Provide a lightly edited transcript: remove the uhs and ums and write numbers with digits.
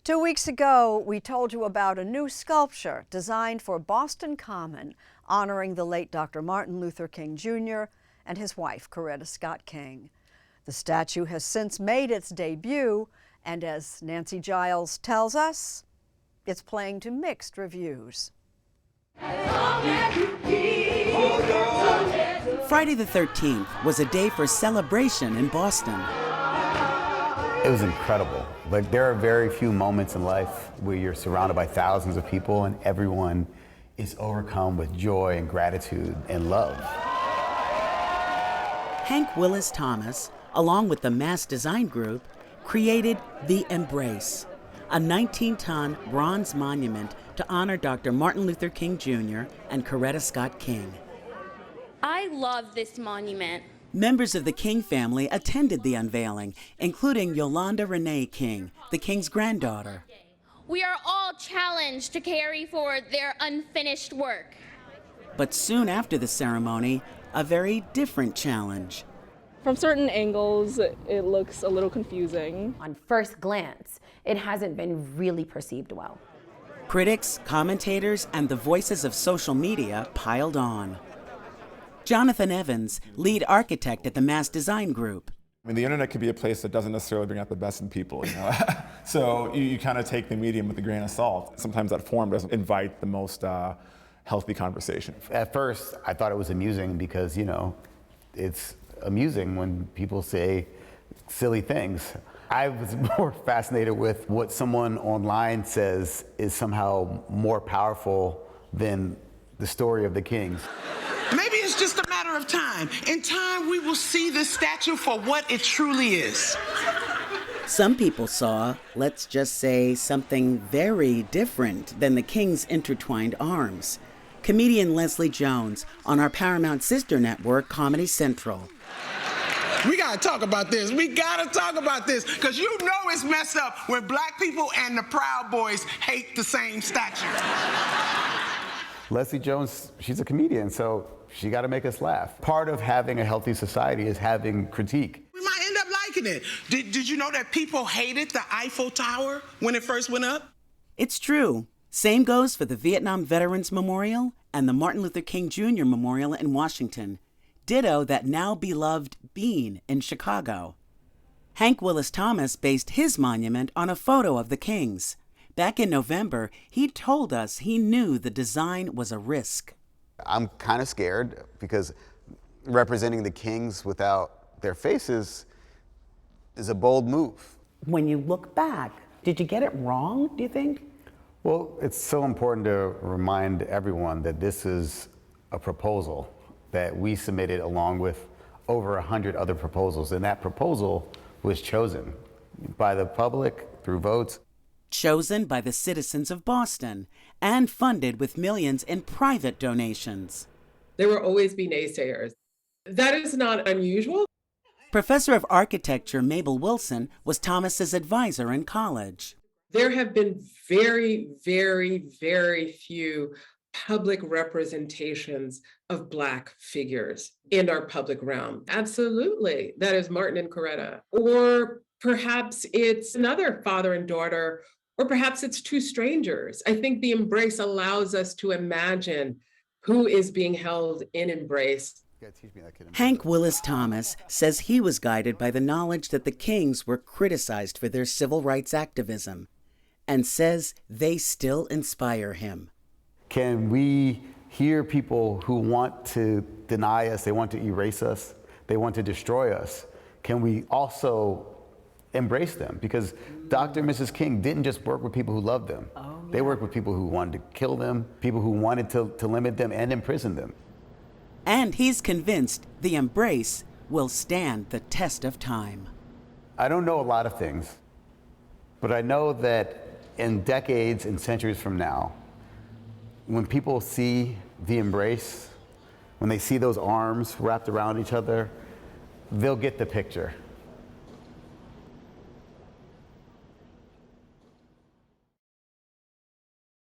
2 weeks ago, we told you about a new sculpture designed for Boston Common, honoring the late Dr. Martin Luther King Jr. and his wife, Coretta Scott King. The statue has since made its debut, and as Nancy Giles tells us, it's playing to mixed reviews. Friday the 13th was a day for celebration in Boston. It was incredible. Like, there are very few moments in life where you're surrounded by thousands of people and everyone is overcome with joy and gratitude and love. Hank Willis Thomas, along with the Mass Design Group, created The Embrace, a 19-ton bronze monument to honor Dr. Martin Luther King Jr. and Coretta Scott King. I love this monument. Members of the King family attended the unveiling, including Yolanda Renee King, the King's granddaughter. We are all challenged to carry forward their unfinished work. But soon after the ceremony, a very different challenge. From certain angles, it looks a little confusing. On first glance, it hasn't been really perceived well. Critics, commentators, and the voices of social media piled on. Jonathan Evans, lead architect at the Mass Design Group. I mean, the internet can be a place that doesn't necessarily bring out the best in people, you know? So you kind of take the medium with a grain of salt. Sometimes that form doesn't invite the most healthy conversation. At first, I thought it was amusing because, you know, it's amusing when people say silly things. I was more fascinated with what someone online says is somehow more powerful than the story of the Kings. Maybe it's just a matter of time. In time, we will see this statue for what it truly is. Some people saw, let's just say, something very different than the King's intertwined arms. Comedian Leslie Jones on our Paramount sister network, Comedy Central. We gotta talk about this. We gotta talk about this, because you know it's messed up when black people and the Proud Boys hate the same statue. Leslie Jones, she's a comedian, so she got to make us laugh. Part of having a healthy society is having critique. We might end up liking it. Did you know that people hated the Eiffel Tower when it first went up? It's true. Same goes for the Vietnam Veterans Memorial and the Martin Luther King Jr. Memorial in Washington. Ditto that now beloved Bean in Chicago. Hank Willis Thomas based his monument on a photo of the Kings. Back in November, he told us he knew the design was a risk. I'm kind of scared because representing the Kings without their faces is a bold move. When you look back, did you get it wrong, do you think? Well, it's so important to remind everyone that this is a proposal that we submitted along with over 100 other proposals, and that proposal was chosen by the public through votes. Chosen by the citizens of Boston and funded with millions in private donations. There will always be naysayers. That is not unusual. Professor of Architecture Mabel Wilson was Thomas's advisor in college. There have been very, very, very few public representations of Black figures in our public realm. Absolutely. That is Martin and Coretta. Or perhaps it's another father and daughter, or perhaps it's two strangers. I think the embrace allows us to imagine who is being held in embrace. Hank Willis Thomas says he was guided by the knowledge that the Kings were criticized for their civil rights activism, and says they still inspire him. Can we hear people who want to deny us, they want to erase us, they want to destroy us? Can we also embrace them? Because Dr. and Mrs. King didn't just work with people who loved them. They worked with people who wanted to kill them, people who wanted to limit them and imprison them. And he's convinced the embrace will stand the test of time. I don't know a lot of things, but I know that in decades and centuries from now, when people see the embrace, when they see those arms wrapped around each other, they'll get the picture.